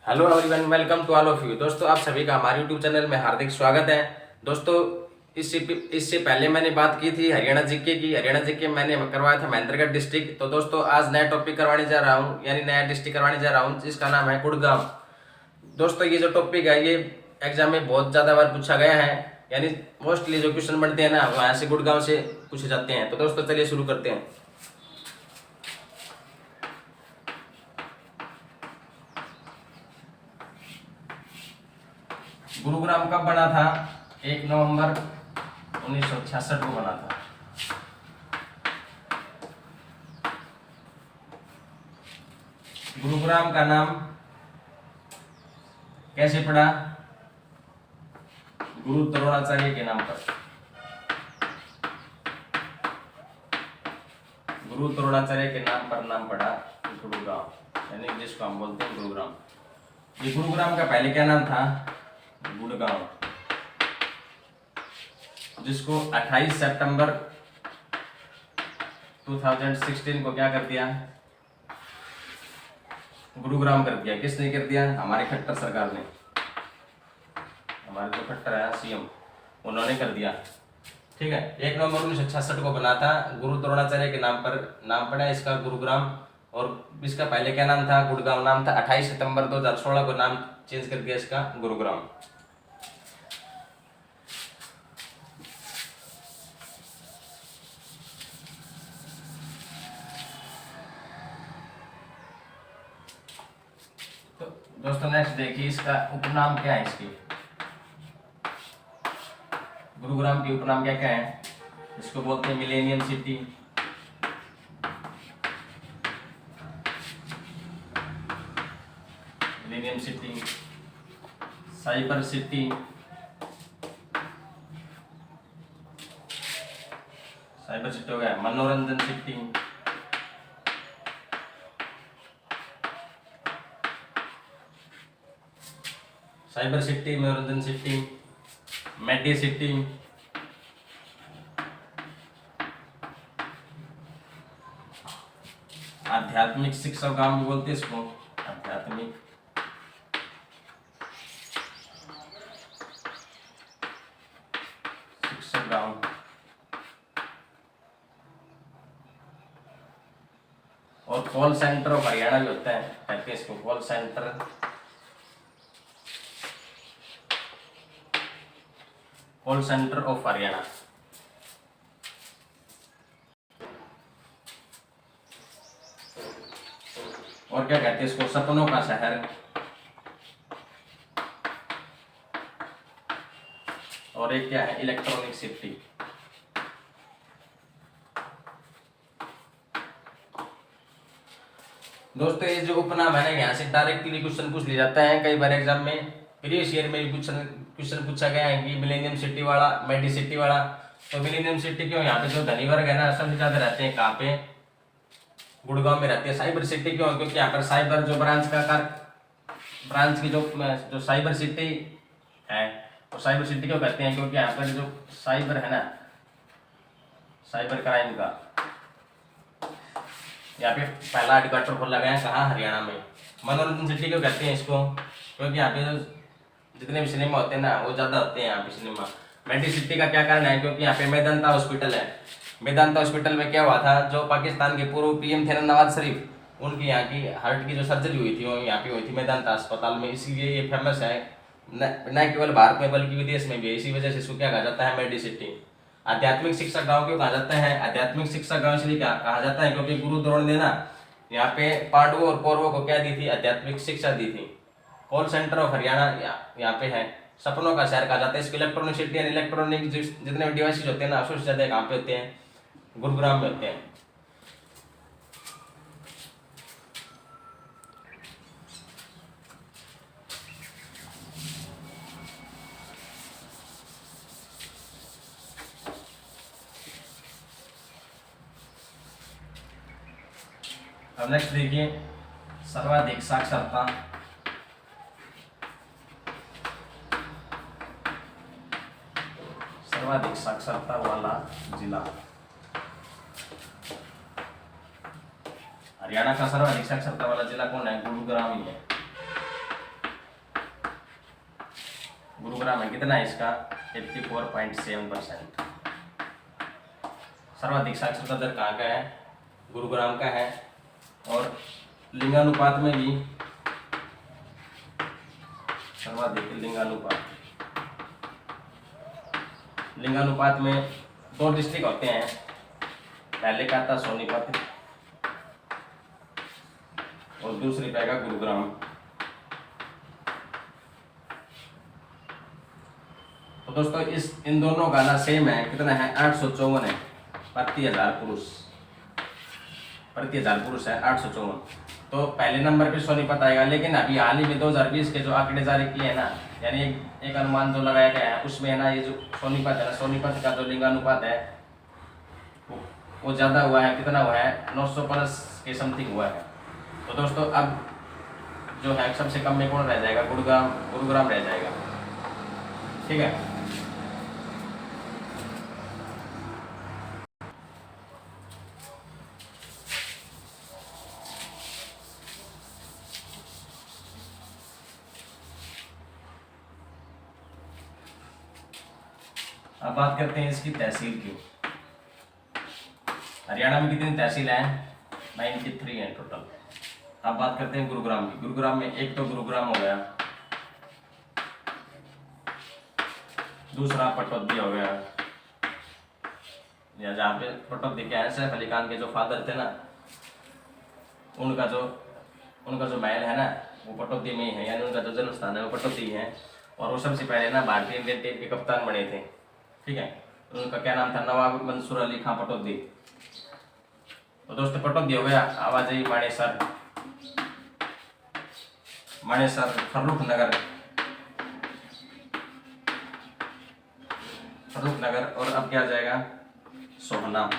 Hello everyone, welcome to all of you. दोस्तों, आप सभी का हमारे यूट्यूब चैनल में हार्दिक स्वागत है। दोस्तों, इससे पहले मैंने बात की थी हरियाणा जीके की। हरियाणा जीके मैंने करवाया था महेंद्रगढ़ डिस्ट्रिक्ट। तो दोस्तों, आज नया टॉपिक करवाने जा रहा हूँ, यानी नया डिस्ट्रिक्ट करवाने जा रहा हूँ, जिसका नाम है गुड़गांव। दोस्तों, ये जो टॉपिक है ये एग्जाम में बहुत ज़्यादा बार पूछा गया है, यानी मोस्टली जो क्वेश्चन बनते हैं ना वहाँ से गुड़गांव से पूछे जाते हैं। तो दोस्तों, चलिए शुरू करते हैं। गुरुग्राम कब बना था? 1 नवंबर 1966 को बना था। गुरुग्राम का नाम कैसे पड़ा? गुरु द्रोणाचार्य के नाम पर। गुरु द्रोणाचार्य के नाम पर नाम पड़ा गुरुग्राम, यानी जिसको हम बोलते हैं गुरुग्राम। ये गुरुग्राम का पहले क्या नाम था? गुड़गांव, जिसको 28 सितंबर 2016 को क्या कर दिया? गुरुग्राम कर दिया। किसने कर दिया? हमारे खट्टर सरकार ने। हमारे जो खट्टर है सीएम, उन्होंने कर दिया। ठीक है, 1 नवंबर 1966 को बना था। गुरु द्रोणाचार्य के नाम पर नाम पड़ा इसका गुरुग्राम। और इसका पहले क्या नाम था? गुड़गांव नाम था। 28 सितंबर 2016 को नाम चेंज कर दिया इसका गुरुग्राम। तो दोस्तों, नेक्स्ट देखिए, इसका उपनाम क्या है? इसकी गुरुग्राम की उपनाम क्या क्या है? इसको बोलते हैं millennium city, millennium city, cyber city, cyber city हो गया, मनोरंजन सिटी, साइबर सिटी, मनोरंजन सिटी, मेडी सिटी, आध्यात्मिक शिक्षा गांव भी बोलते हैं इसको। आध्यात्मिक शिक्षा गांव। और कॉल सेंटर ऑफ हरियाणा भी होता है, कहते हैं इसको call centre, call centre of Haryana. और क्या कहते हैं इसको? सपनों का शहर। और एक क्या है? Electronic city. दोस्तों, ये जो उपनाम है ना, यहाँ से डायरेक्टली क्वेश्चन पूछ लिया जाता है। कई बार एग्जाम में प्रीवियस ईयर में क्वेश्चन पूछा गया है कि मिलेनियम सिटी वाला, मेडी सिटी वाला। तो मिलेनियम सिटी क्यों? यहाँ पे जो धनी वर्ग है ना सबसे ज्यादा रहते हैं। कहाँ पे? गुड़गांव में रहते हैं। साइबर सिटी क्यों? क्योंकि यहाँ पर साइबर जो ब्रांच की जो साइबर सिटी है, तो साइबर सिटी क्यों कहते हैं? क्योंकि यहाँ पर जो साइबर है ना, साइबर क्राइम का यहाँ पे पहला हेडक्वार्टर खोला गया है। कहाँ? हरियाणा में। मनोरंजन सिटी क्यों कहते हैं इसको? क्योंकि यहाँ पे जो जितने भी सिनेमा होते हैं ना वो ज्यादा होते हैं यहाँ पे सिनेमा। मेडी सिटी का क्या कारण है? क्योंकि यहाँ पे मेदांता हॉस्पिटल है। मेदांता हॉस्पिटल में क्या हुआ था? जो पाकिस्तान के पूर्व पीएम थे ना, नवाज शरीफ, उनकी यहाँ की हार्ट की जो सर्जरी हुई थी वो यहाँ पे हुई थी मेदांता अस्पताल में। इसीलिए ये फेमस है, न केवल भारत में बल्कि विदेश में भी है। इसी वजह से इसको क्या कहा जाता है? Medicity. आध्यात्मिक शिक्षा गांव क्यों कहा जाता है? आध्यात्मिक शिक्षा गांव इसलिए कहा जाता है क्योंकि गुरु द्रोण ने ना यहाँ पे पांडवों और कौरवों को क्या दी थी? आध्यात्मिक शिक्षा दी थी। कॉल सेंटर ऑफ हरियाणा यहाँ पे है। सपनों का शहर कहा जाता है इसको। इलेक्ट्रॉनिक सिटी एंड इलेक्ट्रॉनिक जितने भी डिवाइसेज होते हैं ना सबसे ज्यादा कहाँ पे होते हैं? गुरुग्राम में होते हैं। अब नेक्स्ट देखिए, सर्वाधिक साक्षरता। सर्वाधिक साक्षरता वाला जिला। हरियाणा का सर्वाधिक साक्षरता वाला जिला कौन है? गुरुग्राम ही है। गुरुग्राम है कितना है इसका 84.7%। सर्वाधिक साक्षरता दर कहाँ का है, गुरुग्राम का है। और लिंगानुपात में भी सर्वाधिक लिंगानुपात में 2 डिस्ट्रिक्ट होते हैं, पहले का था सोनीपत और दूसरी पे आएगा गुरुग्राम। तो दोस्तों इन दोनों का ना सेम है, कितना है 854 है प्रति हजार पुरुष है 854। तो पहले नंबर पे सोनीपत आएगा, लेकिन अभी हाल ही में 2020 के जो आंकड़े जारी किए हैं ना, यानी एक अनुमान जो लगाया गया है उसमें है ना, ये जो सोनीपत है ना, सोनीपत का जो लिंगानुपात है वो ज़्यादा हुआ है, कितना हुआ है 900 प्लस के समथिंग हुआ है। तो दोस्तों अब जो है सबसे कम में कौन रह जाएगा, गुरुग्राम रह जाएगा, ठीक है। अब बात करते हैं इसकी तहसील की। हरियाणा में कितनी तहसील है, 93 है टोटल। अब बात करते हैं गुरुग्राम की। गुरुग्राम में एक तो गुरुग्राम हो गया, दूसरा पटौदी हो गया, या जहाँ पे पटौदी क्या है, सैफ अली खान के जो फादर थे ना, उनका जो महल है ना वो पटौदी में ही है, यानी उनका जो जन्म स्थान है वो पटौदी है। और वो सबसे पहले ना भारतीय इंडियन टीम के कप्तान बने थे, ठीक है। उनका क्या नाम था, नवाब मंसूर अली खां पटौदी। तो दोस्तों पटौदी हो गया। आवाज आई मानेसर, फर्रुख नगर, और अब क्या आ जाएगा, सोहना।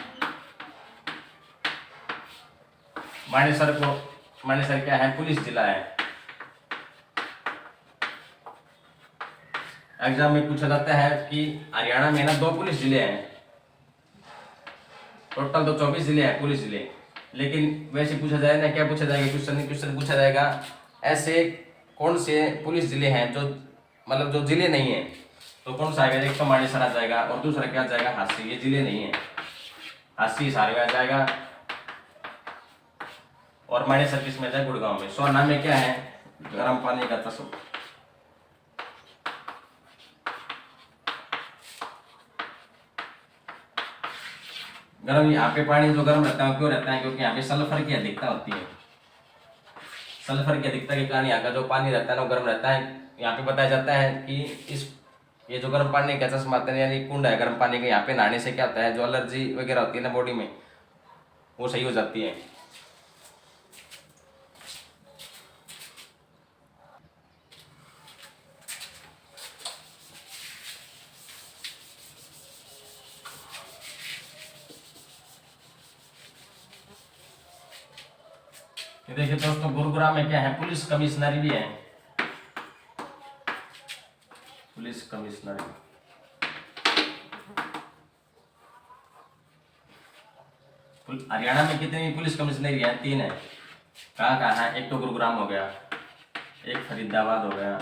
मानेसर क्या है, पुलिस जिला है। एग्जाम में पूछा जाता है कि हरियाणा में ना 2 पुलिस जिले हैं, टोटल तो 24 जिले हैं पुलिस जिले। लेकिन वैसे पूछा जाए ना, क्या पूछा जाएगा, क्वेश्चन पूछा जाएगा ऐसे कौन से पुलिस जिले हैं जो मतलब जो जिले नहीं है, तो कौन सा आएगा, एक तो मानेसर आ जाएगा और दूसरा क्या आ जाएगा, हांसी। ये जिले नहीं है, हांसी हिसार में आ जाएगा और मानेसर किस में आ जाएगा, गुड़गांव में। सोहना में क्या है, गर्म पानी का तस्वीर। गर्म, यहाँ पे पानी जो गर्म रहता है क्यों रहता है, क्योंकि यहाँ पे सल्फर की अधिकता होती है। सल्फर की अधिकता के कारण यहाँ का जो पानी रहता है ना वो गर्म रहता है। यहाँ पे बताया जाता है कि ये जो गर्म पानी का चश्मा आता है, यानी कुंड है गर्म पानी का, यहाँ पे नहाने से क्या होता है, जो एलर्जी वगैरह होती है ना बॉडी में, वो सही हो जाती है। देखिए दोस्तों, गुरुग्राम में क्या है, पुलिस कमिश्नरी भी है, पुलिस कमिश्नरी। हरियाणा में कितनी पुलिस कमिश्नरी है, 3 है। कहाँ है, एक तो गुरुग्राम हो गया, एक फरीदाबाद हो गया,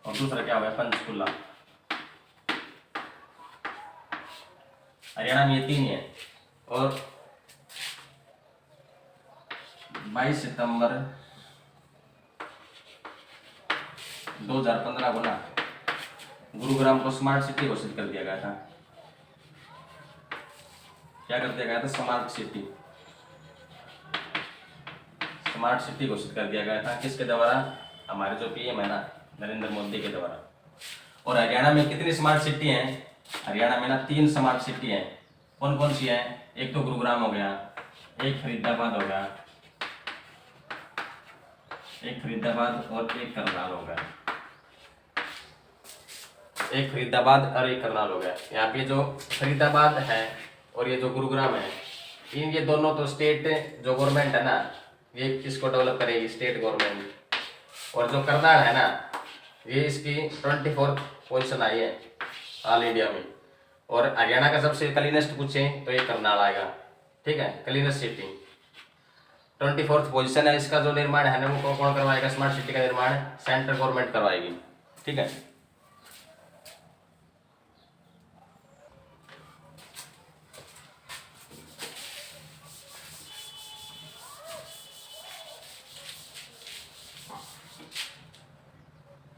और दूसरा क्या हो गया, पंचकुला। हरियाणा में ये 3 है। और 22 सितंबर 2015 को ना गुरुग्राम को स्मार्ट सिटी घोषित कर दिया गया था। क्या कर दिया गया था, स्मार्ट सिटी घोषित कर दिया गया था। किसके द्वारा, हमारे जो पीएम है ना, नरेंद्र मोदी के द्वारा। और हरियाणा में कितनी स्मार्ट सिटी हैं, हरियाणा में ना 3 स्मार्ट सिटी हैं। कौन कौन सी है, एक तो गुरुग्राम हो गया, एक फरीदाबाद हो गया, और एक करनाल हो गया। यहाँ पे जो फरीदाबाद है और ये जो गुरुग्राम है, ये दोनों तो स्टेट जो गवर्नमेंट है ना, ये किसको डेवलप करेगी, स्टेट गवर्नमेंट। और जो करनाल है ना, ये इसकी 24th पोजीशन आई है ऑल इंडिया में। और हरियाणा का सबसे क्लीनेस्ट पूछे तो ये करनाल आएगा, ठीक है, क्लीनेस्ट सिटी। 24th पोजीशन है। इसका जो निर्माण है ना वो कौन करवाएगा, स्मार्ट सिटी का निर्माण सेंट्रल गवर्नमेंट करवाएगी। ठीक है।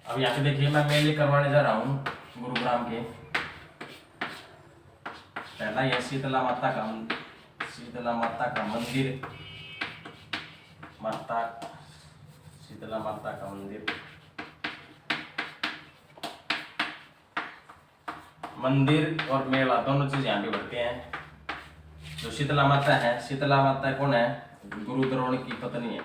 अब यहाँ पे देखिए मैं मेले करवाने जा रहा हूँ गुरुग्राम के। पहला यह शीतला माता का मंदिर, शीतला माता का मंदिर, माता शीतला माता का मंदिर, मंदिर और मेला दोनों चीज यहाँ पे बढ़ते हैं। जो शीतला माता है, शीतला माता कौन है? गुरु द्रोण की पत्नी है।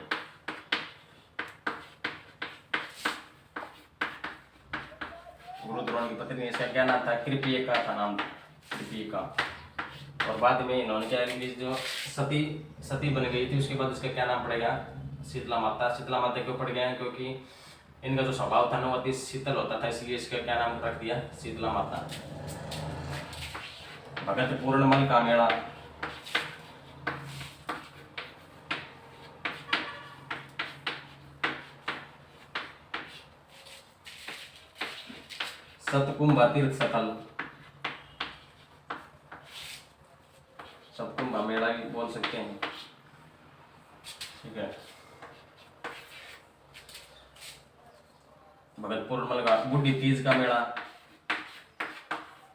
गुरु द्रोण की पत्नी, इसका क्या नाम था? कृपिका था नाम, कृपिका। और बाद में इन्होंने क्या, जो सती सती बन गई थी, उसके बाद इसका क्या नाम पड़ेगा? शीतला माता। शीतला माता क्यों पड़ गया? क्योंकि इनका जो स्वभाव था ना वो अति शीतल होता था, इसलिए इसका क्या नाम रख दिया? शीतला माता। भगत पूर्णमल का मेला, सतकुंभ तीर्थ स्थल, सतकुंभ मेला भी बोल सकते हैं, ठीक है। भगतपुर मल का बुढ़ी तीज का मेला,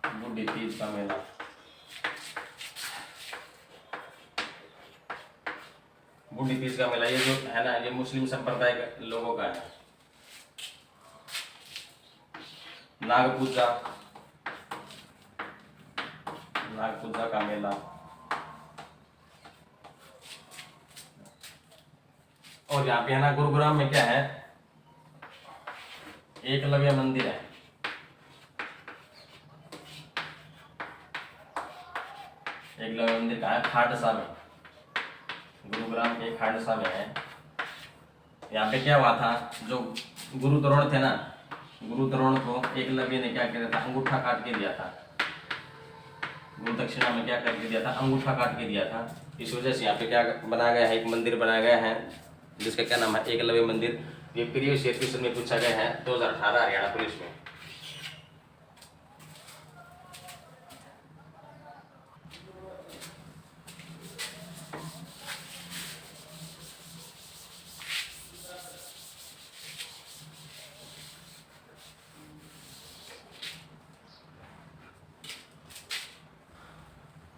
बुढ़ी तीज का मेला, बुढ़ी तीज का मेला, ये जो है ना, ये मुस्लिम संप्रदाय के लोगों का है। नाग पूजा, नाग पूजा का मेला। और यहाँ पे है ना गुरुग्राम में क्या है? एकलव्य मंदिर है। एकलव्य मंदिर कहाँ है? खाटसा में, गुरुग्राम के खाटसा में है। यहाँ पे क्या हुआ था? जो गुरु द्रोण थे ना, गुरु द्रोण को एकलव्य ने क्या किया था? अंगूठा काट के दिया था। गुरु दक्षिणा में क्या करके दिया था? अंगूठा काट के दिया था। इस वजह से यहाँ पे क्या बनाया गया है? एक मंदिर बनाया गया है जिसका क्या नाम है? एकलव्य मंदिर। ये प्रीवियस ईयर क्वेश्चन में पूछा गया है 2018 हरियाणा पुलिस में।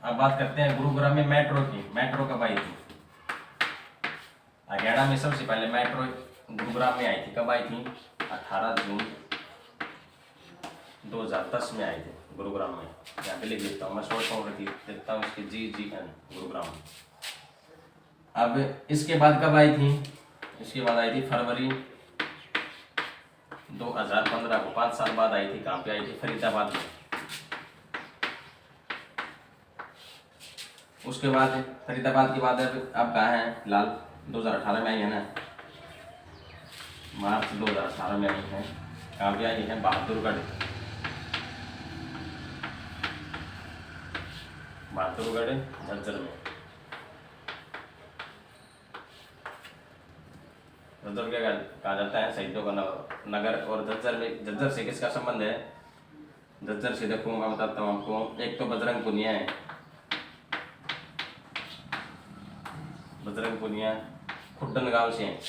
अब बात करते हैं गुरुग्राम में मेट्रो की। मेट्रो कब आई थी? हरियाणा में सबसे पहले मेट्रो गुरुग्राम में आई थी। कब आई थी? 18 जून 2010 में आई थी गुरुग्राम में। यहाँ पे लिख देता हूँ मैं, शॉर्ट फॉर्म देखता हूँ इसके, GGN गुरुग्राम। अब इसके बाद कब आई थी? इसके बाद आई थी फरवरी 2015 को, 5 साल बाद आई थी। कहाँ पे आई थी? फरीदाबाद में। उसके बाद फरीदाबाद के बाद अब कहाँ है फिलहाल? 2018 में आई है ना, मार्च 2018 में आई है। कहाँ पे आई है? बहादुरगढ़, बहादुरगढ़ झज्जर में। झज्जर क्या कहा जाता है? शहीदों का नगर। और झज्जर में, झज्जर से किसका संबंध है? झज्जर से देखो मैं बताता हूँ आपको। एक तो बजरंग पुनिया है, बजरंग पुनिया खुड्डन गांव से हैं।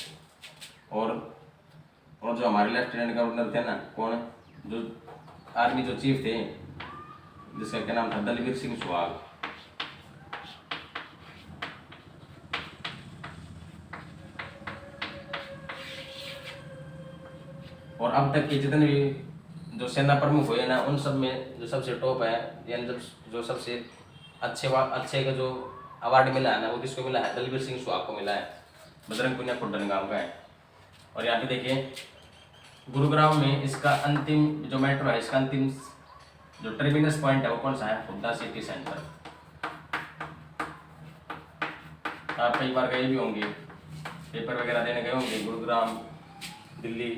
और जो हमारे लेफ्टिनेंट गवर्नर थे ना, कौन? जो आर्मी जो चीफ थे, जिसका क्या नाम था? दलवीर सिंह सुहाग। और अब तक के जितने भी जो सेना प्रमुख हुए ना, उन सब में जो सबसे टॉप है, यानी जो सबसे अच्छे का जो अवार्ड मिला है ना, वो किसको मिला है? दलवीर सिंह सुहाग को मिला है। बजरंग पुनिया खुड्डन गांव का है। और यहाँ पे देखिए गुरुग्राम में इसका अंतिम जो मेट्रो है, इसका अंतिम जो टर्मिनस पॉइंट है वो कौन सा है? Hooda city centre. आप कई बार गए भी होंगे, पेपर वगैरह देने गए होंगे गुरुग्राम, दिल्ली।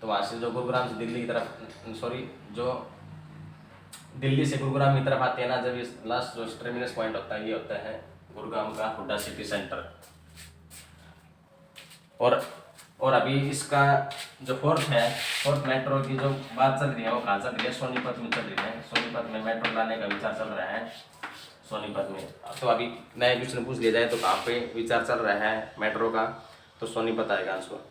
तो वहाँ से जो गुरुग्राम से दिल्ली की तरफ, सॉरी, जो दिल्ली से गुरुग्राम की तरफ आते हैं ना, जब ये लास्ट जो टर्मिनस पॉइंट होता है, ये होता है गुरुग्राम का हुड्डा सिटी सेंटर। और और अभी इसका जो फोर्थ मेट्रो की जो बात चल रही है वो कहाँ चल रही है, सोनीपत में चल रही है। सोनीपत में मेट्रो लाने का विचार चल रहा है। सोनीपत में तो अभी नए क्वेश्चन पूछ लिया जाए तो कहाँ पे विचार चल रहा है मेट्रो का, तो सोनीपत आएगा आंसर।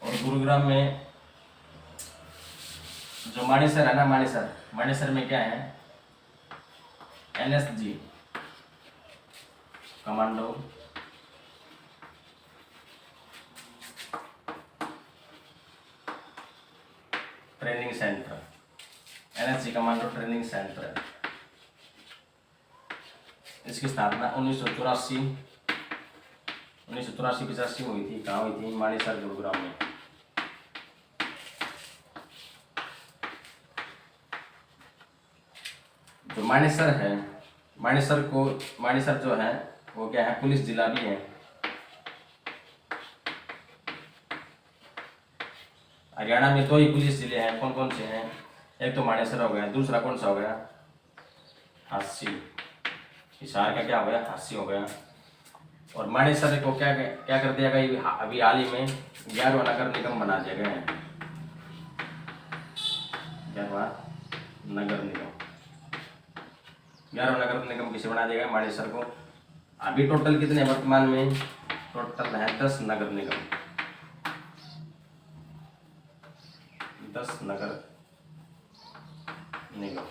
और गुरुग्राम में जो मानेसर है ना, मानेसर में क्या है, NSG commando training centre, NSG commando training centre. इसकी स्थापना 1984 85 हुई थी। कहाँ हुई थी? मानेसर गुरुग्राम में। जो मानेसर है, मानेसर जो है वो क्या है, पुलिस जिला भी है। हरियाणा में 2 ही पुलिस जिले हैं। कौन कौन से हैं? एक तो मानेसर हो गया, दूसरा कौन सा हो गया? हांसी। हिसार का क्या हो गया? हांसी हो गया। और मानेसर को क्या क्या कर दिया गया अभी हाल ही में? 11वां नगर निगम बना दिया गया है। 11वां नगर निगम, 11वां नगर निगम किसे बना दिया गया? मानेसर को। अभी टोटल कितने वर्तमान में? टोटल है 10 नगर निगम, 10 नगर निगम।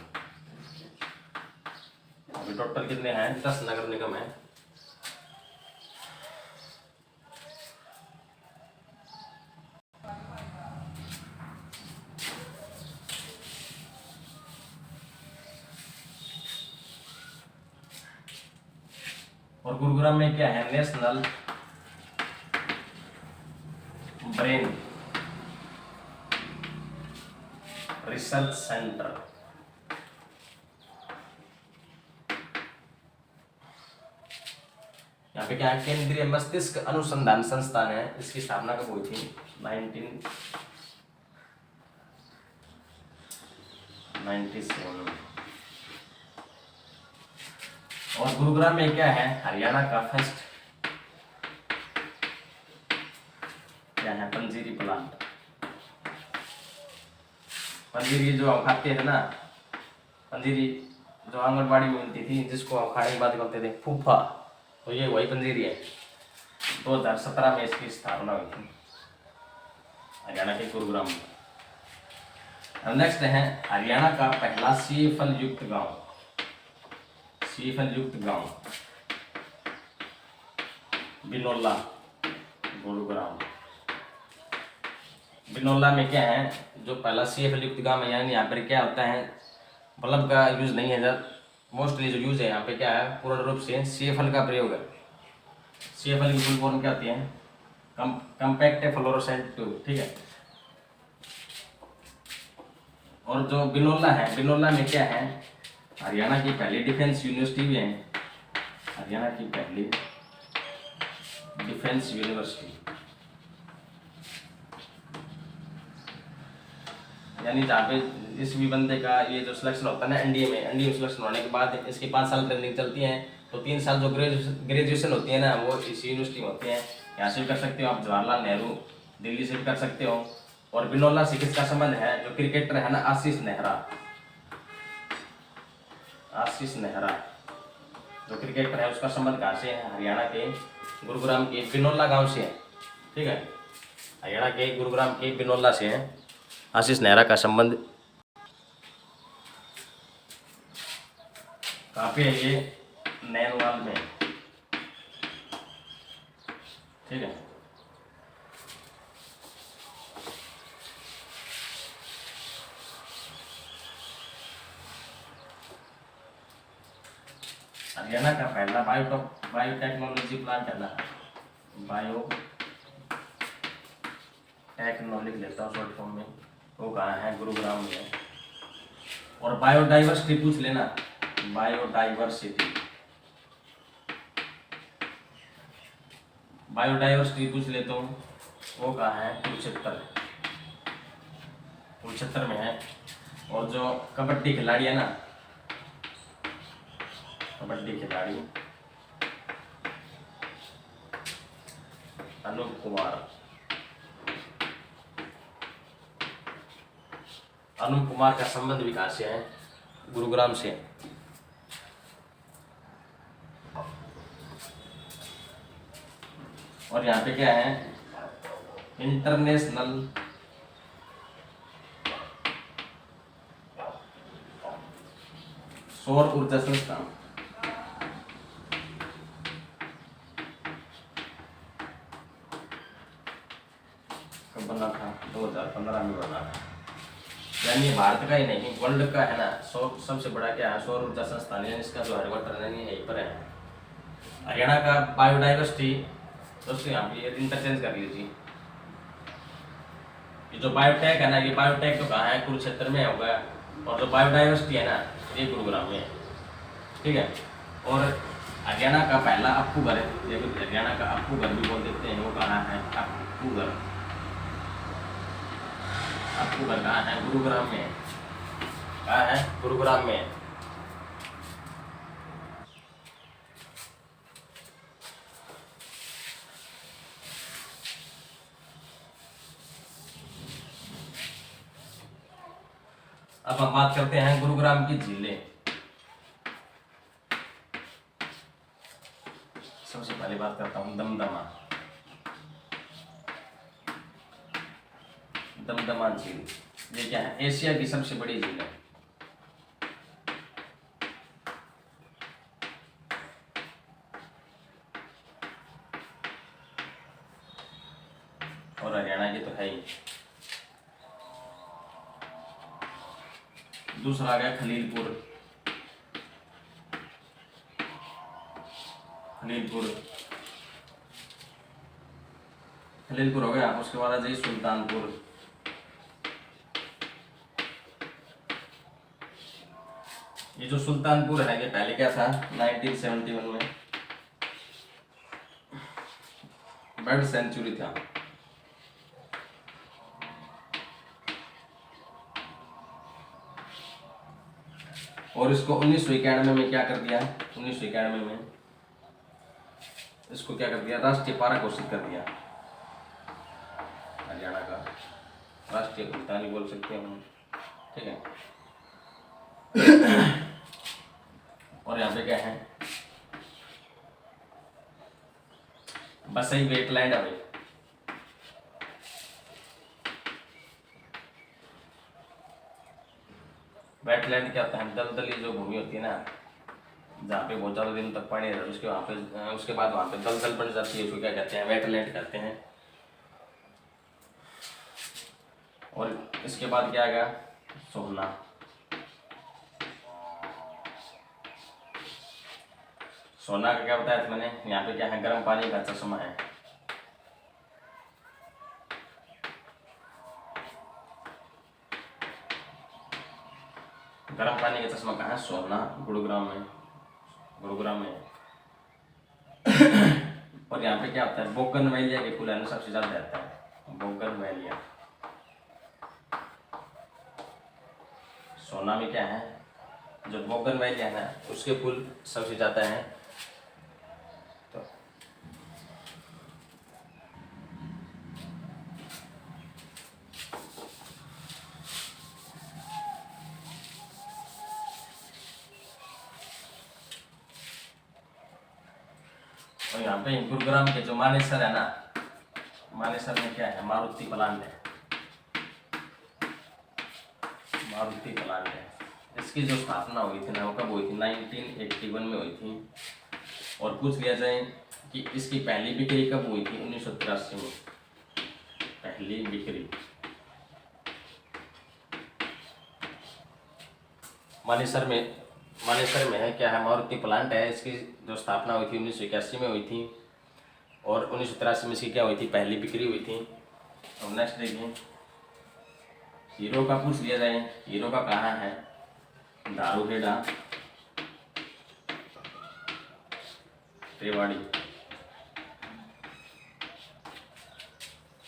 अभी टोटल कितने हैं? 10 नगर निगम है। और गुरुग्राम में क्या है? National brain research centre. यहाँ पे क्या है? केंद्रीय मस्तिष्क अनुसंधान संस्थान है। इसकी स्थापना कब हुई थी? 1997। और गुरुग्राम में क्या है? हरियाणा का फर्स्ट क्या है? पंजीरी प्लांट। पंजीरी जो हम खाते थे ना, पंजीरी जो आंगनबाड़ी में मिलती थी, जिसको हम खाने के बाद बोलते थे फूफा, तो ये वही पंजीरी है। 2017 में इसकी स्थापना हुई थी हरियाणा के गुरुग्राम में। अब नेक्स्ट है हरियाणा का पहला सीफल युक्त गांव। सीफल युक्त गांव बिनोला, गुरुग्राम। बिनोला में क्या है? जो पहला सीएफएल युक्त गांव है, यानी यहाँ पर क्या होता है, बल्ब का यूज नहीं है। जब मोस्टली जो यूज है यहाँ पे क्या है, पूर्ण रूप से सीएफएल का प्रयोग है। सीएफएल की फुल फॉर्म क्या होती है? कम्पैक्ट फ्लोरोसेंट ट्यूब, ठीक है। और जो बिनोला है, बिनोला में क्या है? हरियाणा की पहली डिफेंस यूनिवर्सिटी भी है। हरियाणा की पहली डिफेंस यूनिवर्सिटी, यानी जहाँ पे इस भी बंदे का ये जो सिलेक्शन होता है ना एनडीए में, एनडीए सिलेक्शन होने के बाद इसकी 5 साल ट्रेनिंग चलती है। तो 3 साल जो ग्रेजुएशन होती है ना, वो इस यूनिवर्सिटी में होती है। यहाँ से भी कर सकते हो आप, जवाहरलाल नेहरू दिल्ली से भी कर सकते हो। और बिनोला से किसका संबंध है? जो क्रिकेटर है ना, आशीष नेहरा। आशीष नेहरा जो क्रिकेटर है, उसका संबंध कहाँ से है? हरियाणा के गुरुग्राम के बिनोला गाँव से है, ठीक है। हरियाणा के गुरुग्राम के बिनोला से है आशीष नेहरा का संबंध। कहाँ पे है ये? नैनवाल में, ठीक है। हरियाणा का पहला बायोटेक्नोलॉजी प्लांट है ना, बायो टेक्नोलॉजी लेता हूँ शॉर्ट फॉर्म में, वो कहाँ है? गुरुग्राम में है। और बायोडाइवर्सिटी पूछ लेना, बायोडाइवर्सिटी, बायोडाइवर्सिटी पूछ लेता हूँ, वो कहाँ है? कुरुक्षेत्र। कुरुक्षेत्र में है। और जो कबड्डी खिलाड़ी है ना, कबड्डी खिलाड़ी अनूप कुमार, अनूप कुमार का संबंध भी कहाँ से है? गुरुग्राम से। और यहाँ पे क्या है? इंटरनेशनल सौर ऊर्जा संस्थान, कब बना था? 2015 में बना था। यानी भारत का ही नहीं, वर्ल्ड का है ना, सबसे बड़ा क्या है? सौर ऊर्जा संस्थान है। इसका जो हेडक्वार्टर है यहीं पर है। हरियाणा का बायोडाइवर्सिटी, दोस्तों यहाँ पे इंटरचेंज कर लीजिए। ये जो बायोटेक है ना, ये बायोटेक तो कहाँ है? कुरुक्षेत्र में होगा। और जो बायोडाइवर्सिटी है ना, ये गुरुग्राम में है। ठीक है। और हरियाणा का पहला अप्पूघर है, देखो हरियाणा का अप्पूघर भी बोल देते हैं, वो कहाँ है? अप्पूघर, अप्पूघर कहाँ है? गुरुग्राम में है। कहाँ है? गुरुग्राम में है। अब हम बात करते हैं गुरुग्राम की झीलें। सबसे पहले बात करता हूँ दमदमा, दमदमा झील। ये क्या है? एशिया की सबसे बड़ी झील है। और हरियाणा की तो है ही। दूसरा आ गया खलीलपुर, खलीलपुर, खलीलपुर हो गया। उसके बाद आ जाइए सुल्तानपुर, ये जो सुल्तानपुर है ये पहले क्या था? 1971 में बर्ड सेंचुरी था। और इसको 1991 में क्या कर दिया? 1991 में इसको क्या कर दिया? राष्ट्रीय पार्क घोषित कर दिया। हरियाणा का राष्ट्रीय उद्यान बोल सकते हैं हम। ठीक है। और यहाँ पे क्या है? बसई वेटलैंड है। वेटलैंड क्या होता है? दलदली जो भूमि होती है ना, जहाँ पे बहुत ज़्यादा दिनों तक पानी रहता है, उसके वहाँ पे उसके बाद वहाँ पे दलदल बन जाती है, उसको क्या कहते हैं? वेटलैंड कहते हैं। और इसके बाद क्या आएगा? सोहना, सोना का क्या बताया था मैंने? यहाँ पे क्या है? गर्म पानी का चश्मा है। गर्म पानी का चश्मा कहाँ है? सोहना, गुरुग्राम में, गुरुग्राम में। और यहाँ पे क्या होता है? बोगनवेलिया के फूल सबसे ज्यादा रहता है, बोगनवेलिया। सोना में क्या है? जो बोगनवेलिया है ना, उसके फूल सबसे ज्यादा हैं। तो और यहाँ पे गुरुग्राम के जो मानेसर है ना, मानेसर में क्या है? मारुति प्लांट है, मारुति प्लांट है। इसकी जो स्थापना हुई थी ना, वो कब हुई थी? 1981 में हुई थी। और पूछ लिया जाए कि इसकी पहली बिक्री कब हुई थी? 1983 में पहली बिक्री। मानेसर में, मानेसर में है क्या है? मारुति प्लांट है। इसकी जो स्थापना हुई थी 1981 में हुई थी। और 1983 में इसकी क्या हुई थी? पहली बिक्री हुई थी। अब नेक्स्ट देखिए, हीरो का पूछ लिया जाए, हीरो का कहाँ है? दारूहेड़ा, रेवाड़ी।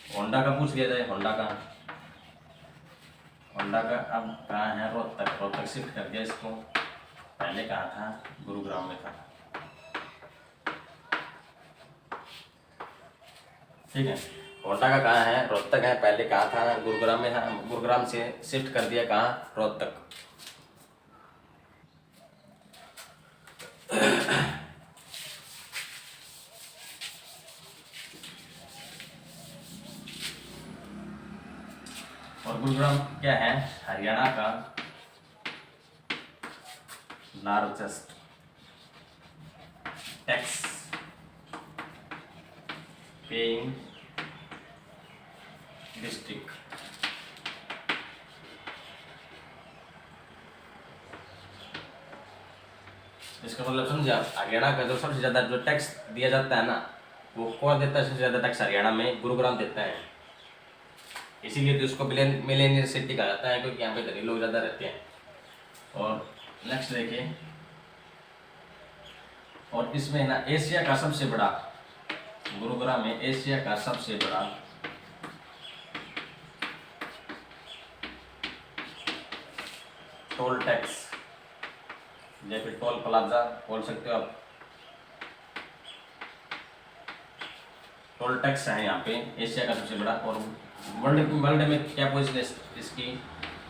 होंडा का पूछ लिया जाए, होंडा का होंडा का अब कहाँ है, रोहतक। रोहतक शिफ्ट कर दिया इसको, पहले कहाँ था, गुरुग्राम में था। ठीक है, होंडा का कहाँ है, रोहतक है, पहले कहाँ था, गुरुग्राम में था। गुरुग्राम से शिफ्ट कर दिया कहाँ, रोहतक। और गुरुग्राम क्या है, हरियाणा का लार्जेस्ट टैक्स पेइंग डिस्ट्रिक्ट। इसका मतलब समझा, हरियाणा का जो सबसे ज़्यादा जो टैक्स दिया जाता है ना, वो कौन देता है सबसे ज़्यादा टैक्स, हरियाणा में गुरुग्राम देता है। इसीलिए तो उसको मिलेनियर सिटी कहा जाता है, क्योंकि यहाँ पे धनी लोग ज़्यादा रहते हैं। और नेक्स्ट देखिए, और इसमें ना एशिया का सबसे बड़ा, गुरुग्राम में एशिया का सबसे बड़ा टोल टैक्स, जैसे टोल प्लाजा बोल सकते हो आप, टोल टैक्स है यहाँ पे, एशिया का सबसे बड़ा। और वर्ल्ड में क्या पोजीशन है इसकी,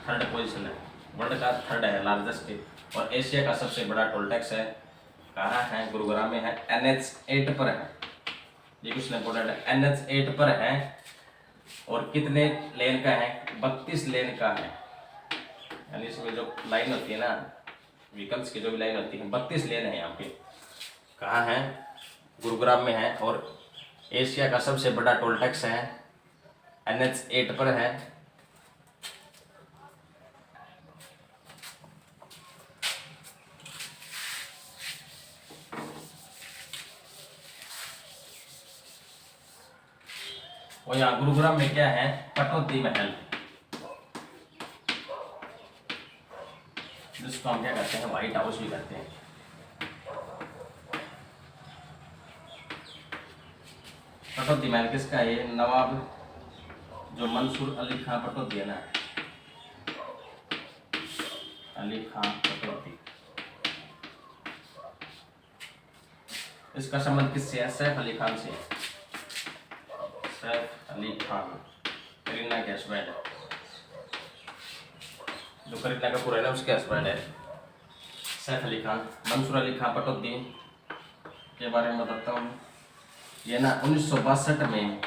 थर्ड पोजीशन है, वर्ल्ड का थर्ड है लार्जेस्ट। और एशिया का सबसे बड़ा टोल टैक्स है, कहाँ है, गुरुग्राम में है, NH8 पर है। ये कुछ इम्पोर्टेंट है, NH8 पर है। और कितने लेन का है, 32 लेन का है। यानी इसमें जो लाइन होती है ना, व्हीकल्स की जो भी लाइन होती है, 32 लेन है यहाँ पे। कहाँ है, गुरुग्राम में है। और एशिया का सबसे बड़ा टोल टैक्स है, NH8 पर है। और यहाँ गुरुग्राम में क्या है, पटौदी महल, जिसको हम क्या कहते हैं, व्हाइट हाउस भी कहते हैं। पटौदी महल किसका है, नवाब जो मंसूर अली खां पटौदी है ना, अली खां पटौदी, इसका संबंध किससे है, सैफ अली खान से। सैफ अली खान करीना के हस्बैंड है, जो करीना कपूर है ना उसके हस्बैंड है सैफ अली खान। मंसूर अली खां पटौदी के बारे में बताता हूँ। ये ना 1962 में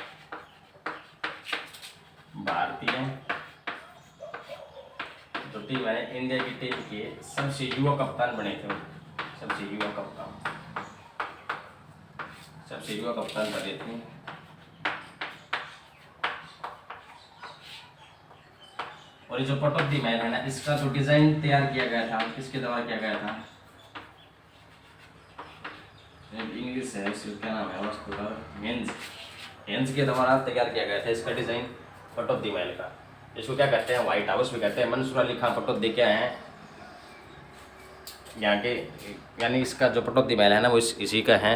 भारतीय जो टीम है, इंडिया की टीम के सबसे युवा कप्तान बने थे। सबसे युवा कप्तान बने थे। और ये जो पटौदी महल है ना, इसका जो डिजाइन तैयार किया गया था, किसके द्वारा किया गया था, इंग्लिश है, इसका क्या नाम है, वास्तुकार हेंज के द्वारा तैयार किया गया था इसका डिजाइन, पटौदी महल का। इसको क्या कहते हैं, व्हाइट हाउस भी कहते हैं। मंसूर अली खां पटौदी क्या है यहाँ के, यानी इसका जो पटौदी महल है ना, वो इसी का है।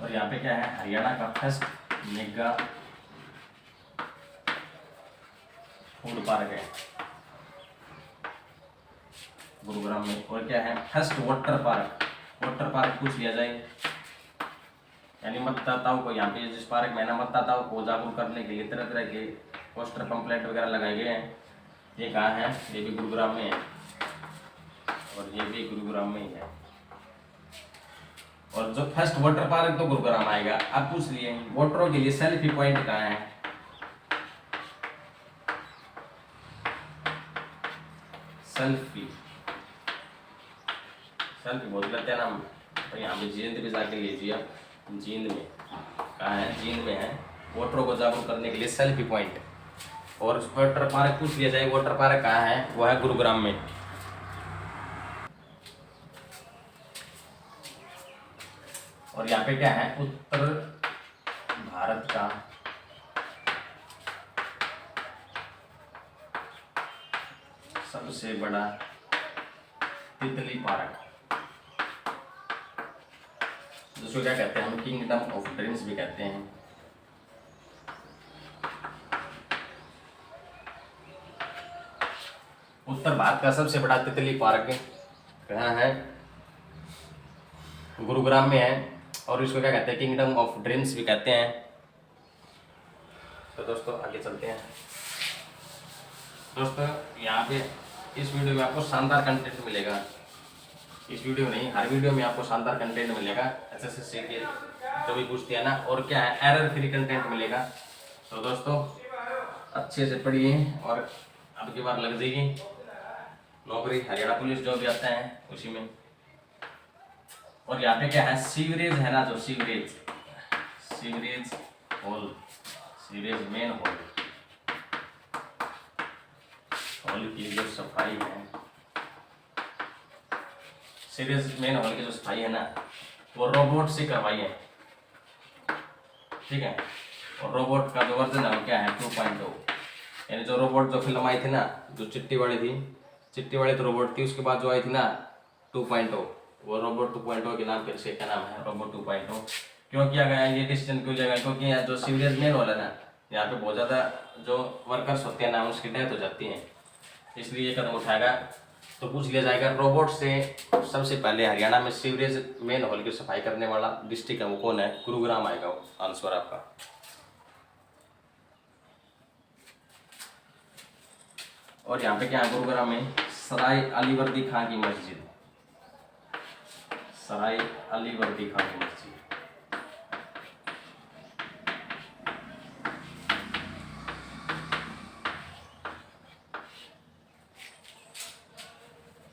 और यहाँ पे क्या है, हरियाणा का फर्स्ट मेगा फूड पार्क है गुरुग्राम में। और क्या है, फर्स्ट वाटर पार्क पूछ लिया जाए, यानी मतदाताओं को यहाँ पे जिस पार्क में ना, मतदाताओं को जागरूक करने के लिए तरह तरह के पोस्टर पंपलेट वगैरह लगाए गए हैं। ये कहाँ है, ये भी गुरुग्राम में है, और ये भी गुरुग्राम में ही है। और जो फर्स्ट वाटर पार्क तो गुरुग्राम आएगा। अब पूछ लिए वोटरों के लिए सेल्फी पॉइंट कहाँ है, सेल्फी बहुत लेते हैं ना, तो यहाँ पे जींद भी जाके लीजिए आप, जींद में कहाँ है, जींद में है। वोटरों को जागरूक करने के लिए सेल्फी पॉइंट। और वाटर पार्क पूछ लिया जाए, वाटर पार्क कहाँ है, वो है गुरुग्राम में। और यहाँ पे क्या है, उत्तर भारत का सबसे बड़ा तितली पार्क, जिसको क्या कहते हैं हम किंगडम ऑफ ड्रीम्स भी कहते हैं। उत्तर भारत का सबसे बड़ा तितली पार्क कहाँ है? गुरुग्राम में है, और इसको क्या कहते हैं किंगडम ऑफ ड्रीम्स भी कहते हैं। तो दोस्तों आगे चलते हैं। दोस्तों यहाँ पे इस वीडियो में आपको शानदार कंटेंट मिलेगा। इस वीडियो नहीं, हर वीडियो में आपको शानदार कंटेंट मिलेगा, एसएससी के जो भी पूछते हैं ना, और क्या है एरर फ्री कंटेंट मिलेगा। तो दोस्तों अच्छे से पढ़िए और अब की बार लग जाएगी नौकरी, हरियाणा पुलिस जो भी आता है उसी में। और यहाँ पे क्या है सीवरेज है ना, जो sewerage hole, sewerage main hole की जो सफाई है, सीवरेज मेन होल की जो सफाई है ना, वो रोबोट से करवाई है, ठीक है। और रोबोट का जो वर्जन है वो क्या है 2.0, यानी जो रोबोट जो फिल्म आई थी ना, जो चिट्टी वाली तो रोबोट थी, उसके बाद जो आई थी ना 2.0, वो रोबोट 2.0 के नाम से क्या नाम है रोबोट 2.0। क्यों किया गया ये डिसीजन, क्यों लिया गया? क्योंकि यहाँ जो सीवरेज मेन होल है ना, यहाँ पे बहुत ज़्यादा जो वर्कर्स होते हैं ना उसकी डेथ हो जाती है, इसलिए ये कदम उठाएगा। तो पूछ लिया जाएगा रोबोट से सबसे पहले हरियाणा में सीवरेज मेन होल की सफाई करने वाला डिस्ट्रिक्ट है वो कौन है? गुरुग्राम आएगा वो आंसर आपका। और यहाँ पे क्या है गुरुग्राम में सराय अली वर्दी खां की मस्जिद, सराय अली वर्दी खां की मस्जिद।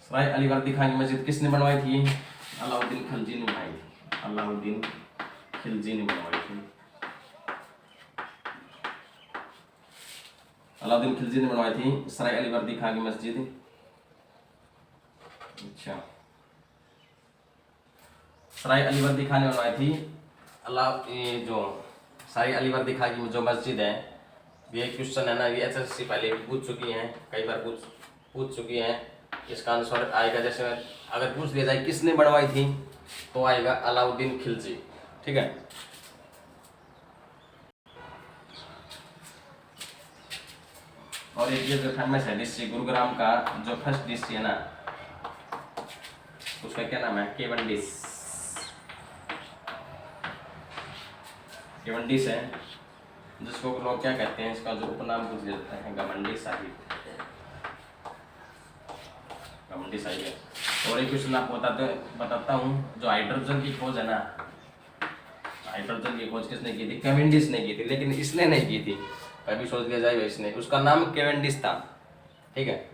सराय अली वर्दी खां की मस्जिद किसने बनवाई थी? अलाउद्दीन खिलजी ने बनाई थी, अलाउद्दीन खिलजी ने बनवाई थी, अलाउद्दीन खिलजी ने बनवाई थी सराय अली वर्दी खां की मस्जिद। अच्छा, सराय अली वर्दी खां ने बनवाई थी ये जो सराय अली वर्दी खां की जो मस्जिद है, ये क्वेश्चन है ना, ये एसएससी पहले पूछ चुकी है, कई बार पूछ चुकी है। इसका आंसर आएगा, जैसे अगर पूछ लिया जाए किसने बनवाई थी तो आएगा अलाउद्दीन खिलजी, ठीक है। और एक ये जो फेमस है डिस्ट्रिक्ट गुरुग्राम का जो फर्स्ट डिस्ट्रिक्ट है ना, उसका क्या नाम है? केवंडिस है, जिसको लोग क्या कहते हैं, इसका जो उपनाम पूछ लेते हैं घमंडी साहिब, घमंडी साहिब है। और एक क्वेश्चन आपको बताता हूँ, जो हाइड्रोजन की खोज है ना, हाइड्रोजन की खोज किसने की थी? केवेंडिस ने की थी, लेकिन इसने नहीं की थी, कभी सोच लिया जाए इसने, उसका नाम केवेंडिस था, ठीक है।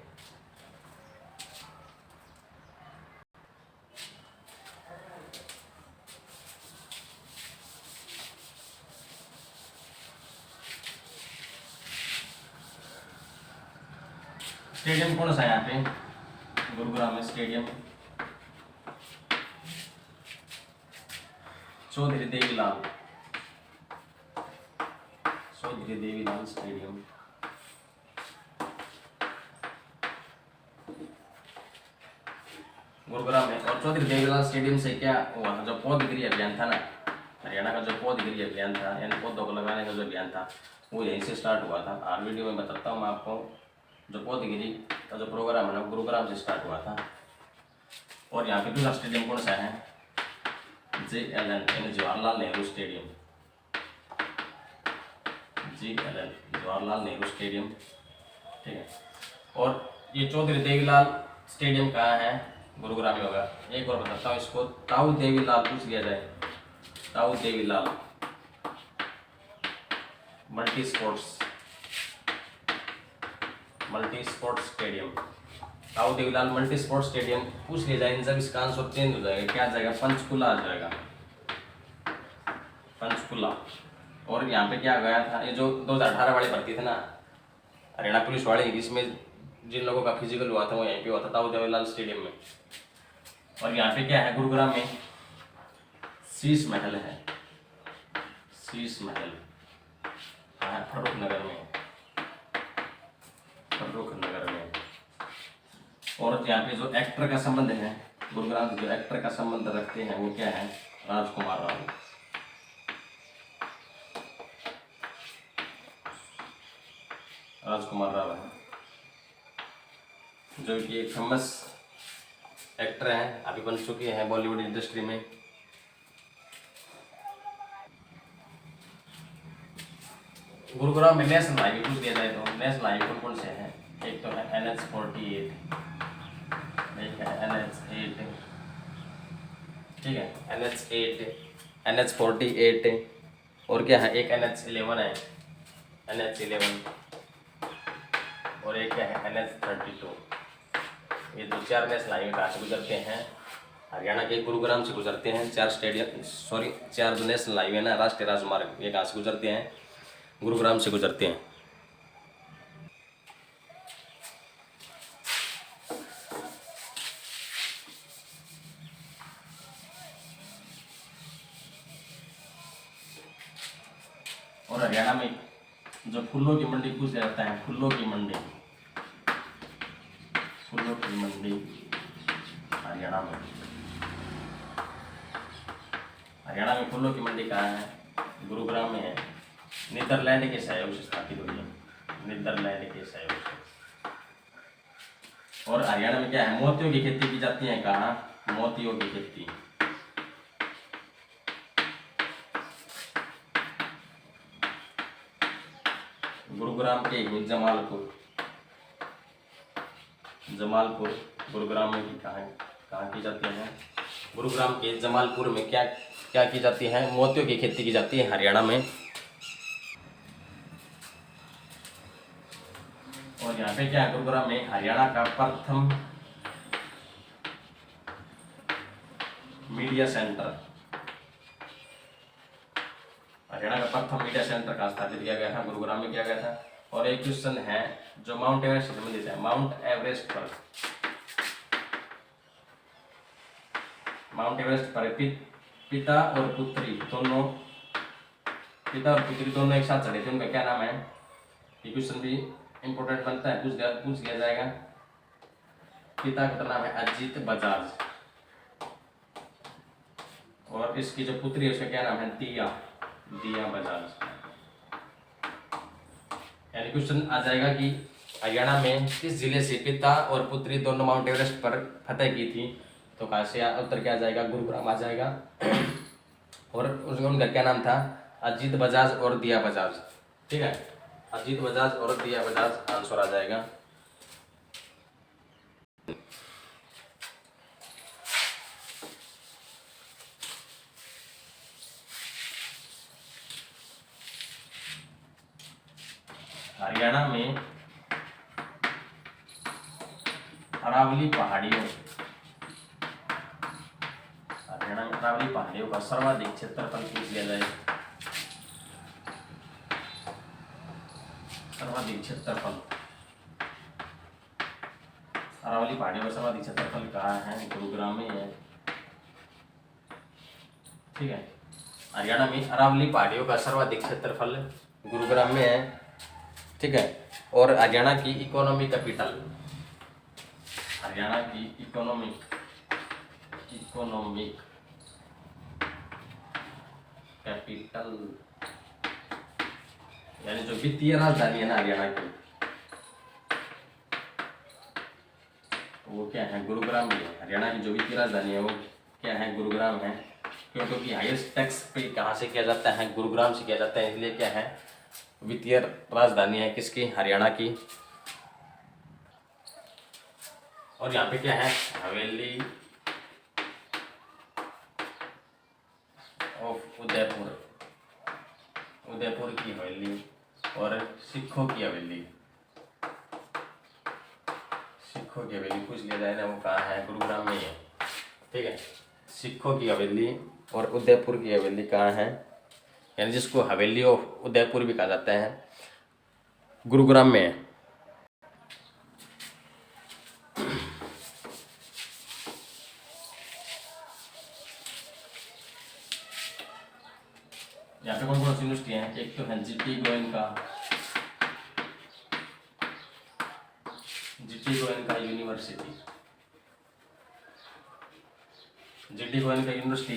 स्टेडियम कौन सा है यहाँ पे गुरुग्राम में? Stadium Chaudhary Devilal stadium. गुरुग्राम में। और चौधरी देवीलाल स्टेडियम से क्या हुआ? जो पौधगिरी अभियान था ना, हरियाणा का जो पौधगिरी अभियान था, यानी पौधों को लगाने का जो अभियान था, वो यहीं से स्टार्ट हुआ था। हर वीडियो में बताता हूँ मैं आपको, जो पौधगिरी का जो प्रोग्राम है ना गुरुग्राम से स्टार्ट हुआ था। और यहाँ पे दूसरा स्टेडियम कौन सा है? JLN यानी Jawaharlal Nehru stadium, JLN Jawaharlal Nehru stadium, ठीक है। और ये चौधरी देवीलाल स्टेडियम कहाँ है? गुरुग्राम में होगा। एक और बताता हूँ इसको, ताऊ देवीलाल पूछ लिया जाए, ताऊ देवीलाल मल्टी स्पोर्ट्स स्टेडियम, ताऊ देवीलाल मल्टी स्पोर्ट्स स्टेडियम पूछ लिया जाए, इन सब इसका आंसर चेंज हो जाएगा, क्या आ जाएगा? पंचकुला आ जाएगा, पंचकुला। और यहाँ पे क्या गया था, ये जो 2018 वाली भर्ती थी ना हरियाणा पुलिस वाले, इसमें जिन लोगों का फिजिकल हुआ था वो यहीं पे हुआ था, ताऊ देवीलाल स्टेडियम में। और यहाँ पे क्या है गुरुग्राम में? शीश महल है, शीश महल फर्रुख नगर में, और यहाँ पे जो एक्टर का संबंध है, गुरुग्राम से जो एक्टर का संबंध रखते हैं वो क्या है, राजकुमार राव। राजकुमार राव है जो कि एक फेमस एक्टर हैं, अभी बन चुके हैं बॉलीवुड इंडस्ट्री में। गुरुग्राम में नेशनल हाईवे कुछ दिया जाए तो नेशनल हाईवे कौन कौन से हैं, एक तो है NH-48, एक है NH-8, ठीक है, NH-48 और क्या है, एक NH-11 है, NH-11 और एक क्या है NH-32। ये दो 4 नेशनल हाईवे कहाँ से गुजरते हैं, हरियाणा के गुरुग्राम से गुजरते हैं। 4 जो नेशनल हाईवे ना, राष्ट्रीय राजमार्ग, ये कहाँ से गुजरते हैं, गुरुग्राम से गुजरते हैं। और हरियाणा में जो फूलों की मंडी पूछ जाता है, फूलों की मंडी हरियाणा में, फूलों की मंडी कहाँ है, गुरुग्राम में है। नीदरलैंड के सहयोग से स्थापित हुई है, नीदरलैंड के सहयोग से। और हरियाणा में क्या है, मोतियों की खेती की जाती है, कहाँ, मोतियों की खेती। गुरुग्राम के जमालपुर गुरुग्राम में कहाँ की जाती है, गुरुग्राम के जमालपुर में क्या क्या की जाती है, मोतियों की खेती की जाती है हरियाणा में। और यहाँ पे क्या है, गुरुग्राम में हरियाणा का प्रथम मीडिया सेंटर, हरियाणा का प्रथम मीडिया सेंटर का स्थापित किया गया था, गुरुग्राम में किया गया था। और एक क्वेश्चन है जो माउंट एवरेस्ट से संबंधित है, माउंट एवरेस्ट पर पिता और पुत्री दोनों एक साथ चढ़े थे, उनका क्या नाम है। ये क्वेश्चन भी इंपॉर्टेंट बनता है, पूछ लिया जाएगा। पिता का नाम है अजीत बजाज और इसकी जो पुत्री है उसका क्या नाम है, दिया बजाज। यानी क्वेश्चन आ जाएगा कि हरियाणा में किस जिले से पिता और पुत्री दोनों माउंट एवरेस्ट पर फतह की थी, तो कहाँ से उत्तर क्या आ जाएगा, गुरुग्राम आ जाएगा। और उनका क्या नाम था, अजीत बजाज और दिया बजाज, ठीक है, अजीत बजाज और दिया बजाज आंसर आ जाएगा। हरियाणा में अरावली पहाड़ियों का सर्वाधिक क्षेत्रफल पूछ लिया जाए, सर्वाधिक क्षेत्रफल अरावली पहाड़ियों का सर्वाधिक क्षेत्रफल कहाँ है, गुरुग्राम में है, ठीक है। हरियाणा में अरावली पहाड़ियों का सर्वाधिक क्षेत्रफल गुरुग्राम में है, ठीक है। और हरियाणा की इकोनॉमिक कैपिटल, हरियाणा की इकोनॉमिक कैपिटल यानी जो वित्तीय राजधानी है ना हरियाणा की, वो क्या है, गुरुग्राम में है। हरियाणा की जो वित्तीय राजधानी है वो क्या है, गुरुग्राम है। क्योंकि हाईएस्ट टैक्स पे कहाँ से किया जाता है, गुरुग्राम से किया जाता है, इसलिए क्या है, वित्तीय राजधानी है किसकी, हरियाणा की। और यहाँ पे क्या है, हवेली ऑफ उदयपुर की हवेली और सिखों की हवेली पूछ लिया जाए ना, वो कहाँ है, गुरुग्राम में ही है, ठीक है। सिखों की हवेली और उदयपुर की हवेली कहाँ है, यानी जिसको हवेली ऑफ उदयपुर भी कहा जाता है, गुरुग्राम में है। यहाँ पे कौन कौन सी यूनिवर्सिटी है, एक तो है GT Goenka university, GD Goenka का university,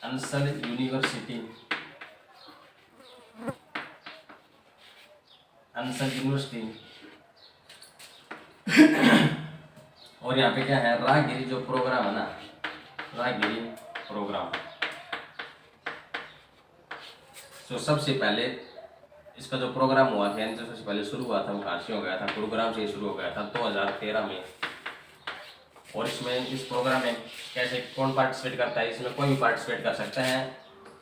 Ansal university, Ansal university. और यहाँ पे क्या है, राहगिरी जो प्रोग्राम है ना, राहगिरी प्रोग्राम। तो सबसे पहले इसका जो प्रोग्राम हुआ था, यानी जो सबसे पहले शुरू हुआ था वो कहाँ से हो गया था, गुरुग्राम से शुरू हो गया था 2013 में। और इसमें इस प्रोग्राम में कैसे कौन पार्टिसिपेट करता है, इसमें कोई भी पार्टिसिपेट कर सकता है,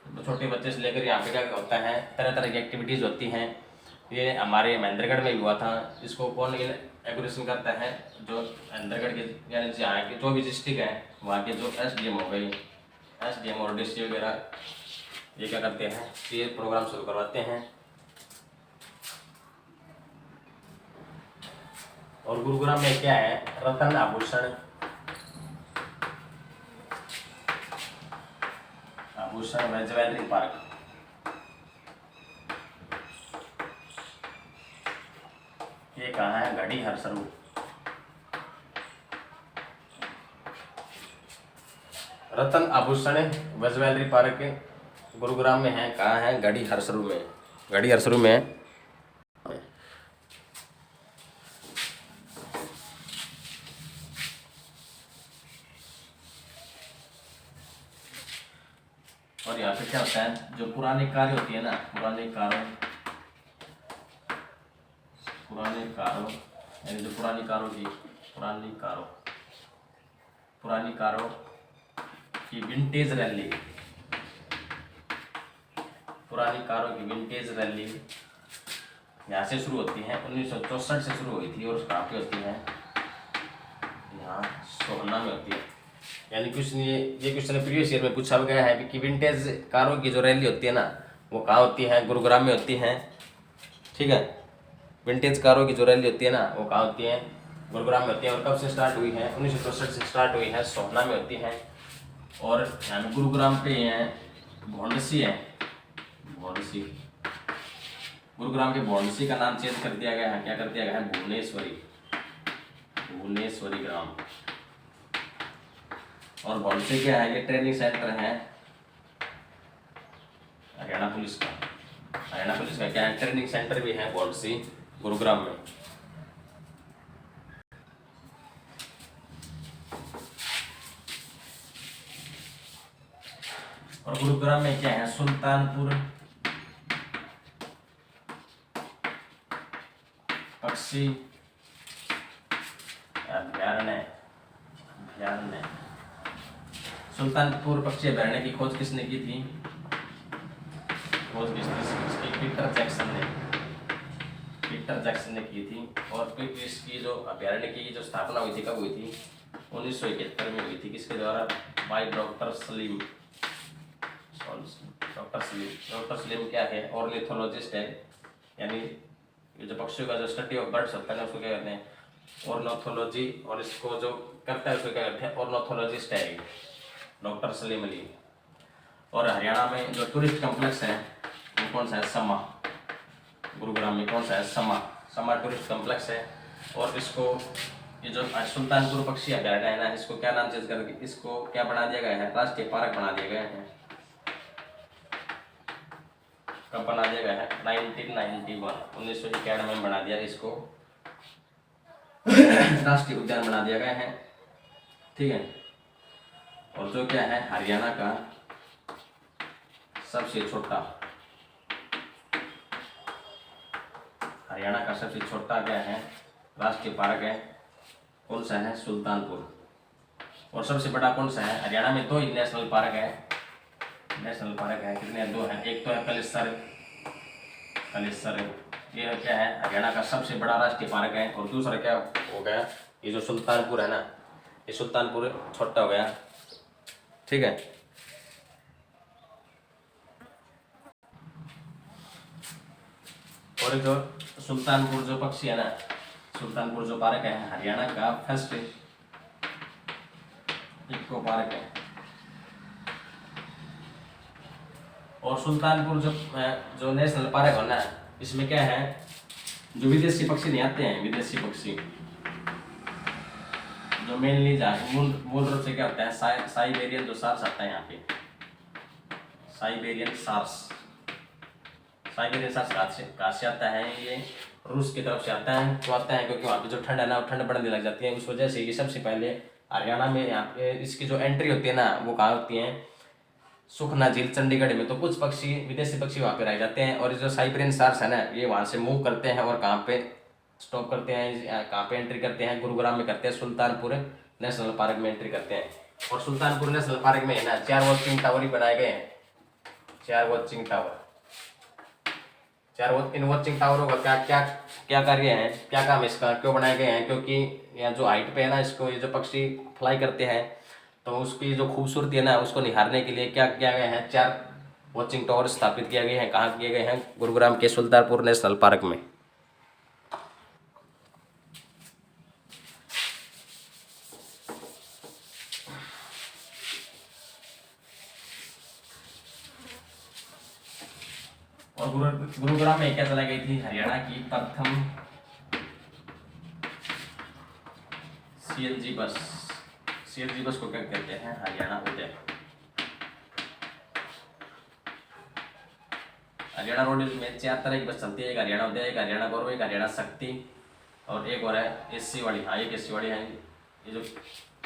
तो छोटे बच्चे से लेकर यहाँ पे क्या होता है, तरह तरह की एक्टिविटीज़ होती हैं। ये हमारे महेंद्रगढ़ में भी हुआ था। इसको कौन एग्रेशन करता है, जो महेंद्रगढ़ के यानी जहाँ के जो भी डिस्ट्रिक्ट है वहाँ के जो SDM हो गई, SDM और DC वगैरह, ये क्या करते हैं, ये प्रोग्राम शुरू करवाते हैं। और गुरुग्राम में क्या है, रतन आभूषण में ज्वेलरी पार्क। ये कहाँ है, घड़ी हरसरू। रतन आभूषण व ज्वेलरी पार्क गुरुग्राम में है, कहाँ है, घड़ी हरसरू में, घड़ी हरसरू में है। और यहाँ पे क्या होता है, जो पुरानी कारें होती है ना, पुरानी कारों यानी जो पुरानी कारों की विंटेज रैली, पुरानी कारों की विंटेज रैली यहाँ से शुरू होती है। 1964 से शुरू हुई थी और कहाँ पे होती है, यहाँ सोहना में होती है। यानी कुछ ये क्वेश्चन प्रीवियस ईयर में पूछा गया है कि विंटेज कारों की जो रैली होती है ना, वो कहाँ होती है, गुरुग्राम में होती है। ठीक है, विंटेज कारों की जो रैली होती है ना, वो कहाँ होती है, गुरुग्राम में होती है। और कब से स्टार्ट हुई है, 1964 से स्टार्ट हुई है, सोहना में होती है। और यहाँ पे गुरुग्राम पे है भौंडसी है, भौंडसी, गुरुग्राम के भौंडसी का नाम चेंज कर दिया गया है, क्या कर दिया गया है, भुवनेश्वरी ग्राम। और भौंडसी क्या है, ये ट्रेनिंग सेंटर है हरियाणा पुलिस का। हरियाणा पुलिस का क्या है, ट्रेनिंग सेंटर भी है भौंडसी गुरुग्राम में। और गुरुग्राम में क्या है, सुल्तानपुर पक्षी अभ्यारण्य। सुल्तानपुर पक्षी अभ्यारण्य की खोज किसने की थी, खोज किसकी, पीटर जैक्सन ने की थी। और फिर इसकी जो अभ्यारण्य की जो स्थापना हुई थी, कब हुई थी, 1971 में हुई थी। किसके द्वारा, by doctor Salim. Doctor Salim क्या है, ऑर्निथोलॉजिस्ट है, यानी ये जो पक्षियों का जो स्टडी ऑफ बर्ड्स होता है ना, उसको क्या कहते हैं, ऑर्निथोलॉजी। और इसको जो करता है उसको क्या कहते हैं, ऑर्निथोलॉजिस्ट है डॉक्टर सलीम अली। और हरियाणा में जो टूरिस्ट कॉम्प्लेक्स है वो कौन सा है, समा। गुरुग्राम में कौन सा है, समा टूरिस्ट कॉम्प्लेक्स है। और इसको ये जो सुल्तानपुर पक्षी अभ्यारण्य है ना, इसको क्या नाम चेंज करके, इसको क्या बना दिया गया है, राष्ट्रीय पार्क बना दिया गया है। कब बना दिया गया है, 1991 में बना दिया इसको राष्ट्रीय उद्यान बना दिया गया है। ठीक है। और जो क्या है, हरियाणा का सबसे छोटा, हरियाणा का सबसे छोटा क्या है, राष्ट्रीय पार्क है, कौन सा है, सुल्तानपुर। और सबसे बड़ा कौन सा है, हरियाणा में 2 ही नेशनल पार्क है, कितने, 2 है। एक तो है कलेसर, ये क्या है, हरियाणा का सबसे बड़ा राष्ट्रीय पार्क है। और दूसरा क्या हो गया, ये जो सुल्तानपुर है ना, ये सुल्तानपुर छोटा हो गया। ठीक है। और जो सुल्तानपुर जो पक्षी है ना, सुल्तानपुर जो पार्क है, हरियाणा का फर्स्ट इको पार्क है। और सुल्तानपुर जो नेशनल पार्क है ना, इसमें क्या है, जो विदेशी पक्षी नहीं आते हैं, विदेशी पक्षी जो मेनली मूल रूप से क्या होता है, साइबेरियन जो सार्स आता है यहाँ पे, साइबेरियन सार्स। साइबेरियन सार्स कहाँ से आता है, ये रूस की तरफ से आता है। तो आता है क्योंकि वहाँ पे जो ठंड है ना, वो ठंड बढ़ने लग जाती है, उस वजह से ये सबसे पहले हरियाणा में यहाँ पे इसकी जो एंट्री होती है ना, वो कहाँ होती है, सुखना झील चंडीगढ़ में। तो कुछ पक्षी, विदेशी पक्षी वहाँ पे रह जाते हैं, और जो साइबेरियन सार्स है ना, ये वहाँ से मूव करते हैं और कहाँ पे स्टॉप करते हैं, कहाँ पे एंट्री करते हैं, गुरुग्राम में करते हैं, सुल्तानपुर नेशनल पार्क में एंट्री करते हैं। और सुल्तानपुर नेशनल पार्क में है ना 4 वॉचिंग टावर ही बनाए गए हैं, 4 वॉचिंग टावर। इन वॉचिंग टावरों का क्या क्या क्या कार्य है, क्या काम इसका, क्यों बनाए गए हैं, क्योंकि यहाँ जो हाइट पे है ना, इसको ये जो पक्षी फ्लाई करते हैं, तो उसकी जो खूबसूरती है ना, उसको निहारने के लिए क्या किया गया है, 4 वॉचिंग टावर स्थापित किया गए हैं। कहाँ किए गए हैं, गुरुग्राम के सुल्तानपुर नेशनल पार्क में। और गुरुग्राम में क्या चलाई गई थी, हरियाणा की प्रथम सीएनजी बस। सीएनजी बस को क्या कहते हैं, हरियाणा उदय। हरियाणा रोड में 4 तरह की बस चलती है, एक हरियाणा उदय, एक हरियाणा गौरव, एक हरियाणा शक्ति, और एक और है एसी वाली। हाँ, एक एसी वाली है। ये जो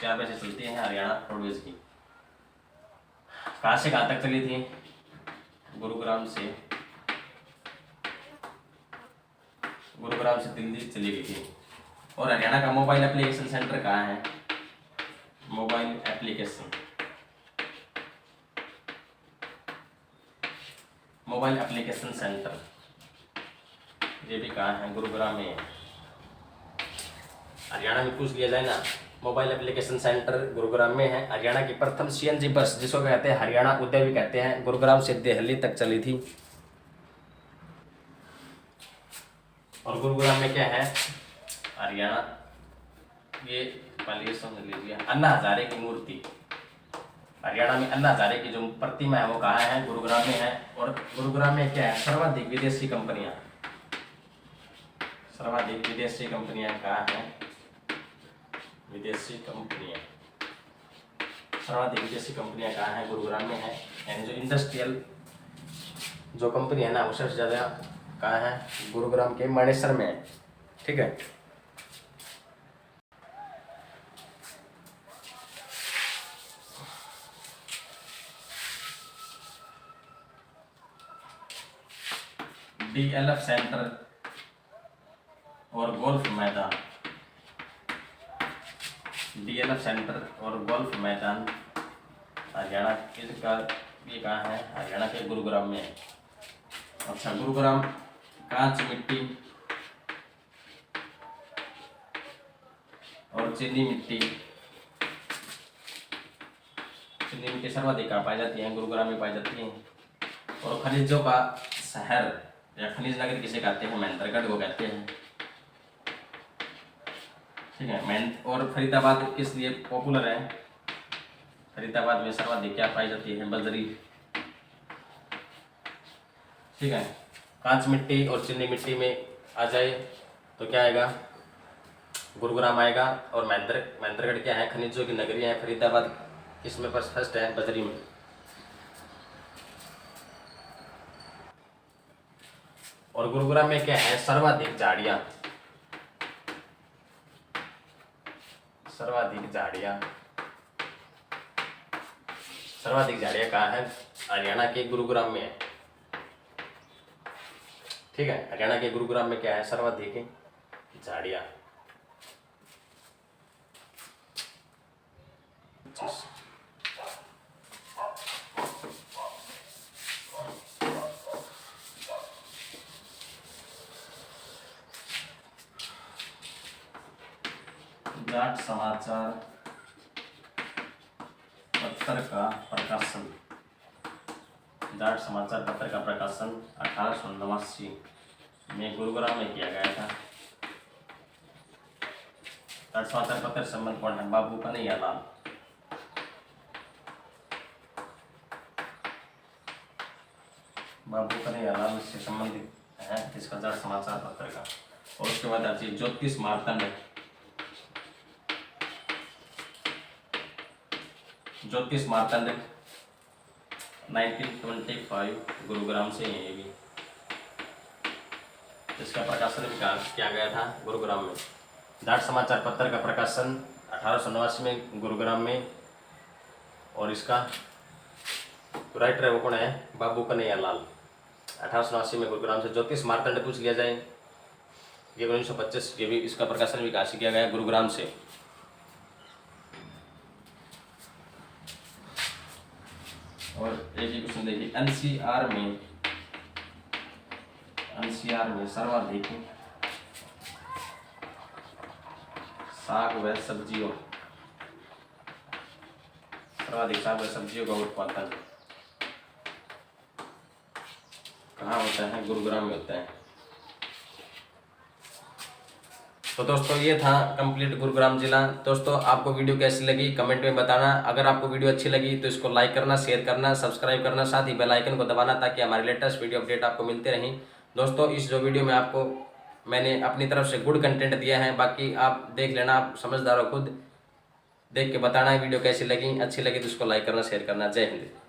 4 बसें चलती हैं हरियाणा रोडवेज की। कहाँ से कहाँ तक चली थी, गुरुग्राम से दिल्ली चली गई थी। और हरियाणा का मोबाइल एप्लीकेशन सेंटर कहाँ है, मोबाइल एप्लीकेशन सेंटर, ये भी कहाँ है, गुरुग्राम में। हरियाणा में पूछ लिया जाए ना, मोबाइल एप्लीकेशन सेंटर गुरुग्राम में है। हरियाणा की प्रथम सीएनजी बस, जिसको कहते हैं हरियाणा उदय भी कहते हैं, गुरुग्राम से दिल्ली तक चली थी। और गुरुग्राम में क्या है, हरियाणा, ये पहले समझ लीजिए, अन्ना हजारे की मूर्ति। हरियाणा में अन्ना हजारे की जो प्रतिमा है वो कहाँ है, गुरुग्राम में है। और गुरुग्राम में क्या है, सर्वाधिक विदेशी कंपनियां कहाँ है, विदेशी कंपनियां सर्वाधिक विदेशी कंपनियां कहाँ है, गुरुग्राम में है। यानी जो इंडस्ट्रियल जो कंपनी है ना, वो सबसे ज़्यादा कहाँ है, गुरुग्राम के मानेसर में है। ठीक है। डीएलएफ सेंटर और गोल्फ मैदान, डीएलएफ सेंटर और गोल्फ मैदान हरियाणा का, ये कहाँ है, हरियाणा के गुरुग्राम में है। अच्छा, गुरुग्राम कांच मिट्टी और चीनी मिट्टी सर्वाधिक पाई जाती है, गुरुग्राम में पाई जाती है। और खनिजों का शहर या खनिज नगर किसे कहते हैं, महेंद्रगढ़ को कहते हैं। ठीक है। और फरीदाबाद किस लिए पॉपुलर है, फरीदाबाद में सर्वाधिक क्या पाई जाती है, बजरी। ठीक है। कांच मिट्टी और चीनी मिट्टी में आ जाए तो क्या आएगा, गुरुग्राम आएगा। और महेंद्रगढ़ क्या है, खनिजों की नगरी है। फरीदाबाद किसमें फर्स्ट है, बजरी में। और गुरुग्राम में क्या है, सर्वाधिक झाड़ियाँ कहाँ है, हरियाणा के गुरुग्राम में है। ठीक है। हरियाणा के गुरुग्राम में क्या है, सर्वाधिक झाड़ियाँ। जाट समाचार पत्र का प्रकाशन, जाट समाचार पत्र का प्रकाशन 1889 में गुरुग्राम में किया गया था। जाट समाचार पत्र संबंध कौन है, बाबू कन्हैयालाल। बाबू कन्हैयालाल से संबंधित है इसका जाट समाचार पत्र का। और उसके बाद आती ज्योतिष मार्तंड, ज्योतिष मार्तंड 1925 गुरुग्राम से है ये भी। इसका प्रकाशन भी किया गया था गुरुग्राम में। जाट समाचार पत्र का प्रकाशन 1889 में गुरुग्राम में, और इसका राइटर है वो कौन है, बाबू कन्हैया लाल। 1889 में गुरुग्राम से। ज्योतिष मार्तंड पूछ लिया जाए, ये 1925, ये भी इसका प्रकाशन भी काशी किया गया गुरुग्राम से। और एक ही क्वेश्चन देखिए, एनसीआर में सर्वाधिक साग व सब्जियों का उत्पादन कहाँ होता है? गुरुग्राम में होता है। तो दोस्तों ये था कंप्लीट गुरुग्राम जिला। दोस्तों आपको वीडियो कैसी लगी कमेंट में बताना। अगर आपको वीडियो अच्छी लगी तो इसको लाइक करना, शेयर करना, सब्सक्राइब करना, साथ ही बेल आइकन को दबाना ताकि हमारे लेटेस्ट वीडियो अपडेट आपको मिलते रहें। दोस्तों इस जो वीडियो में आपको मैंने अपनी तरफ से गुड कंटेंट दिया है, बाकी आप देख लेना, आप समझदार हो, खुद देख के बताना वीडियो कैसी लगी। अच्छी लगी तो इसको लाइक करना, शेयर करना। जय हिंद।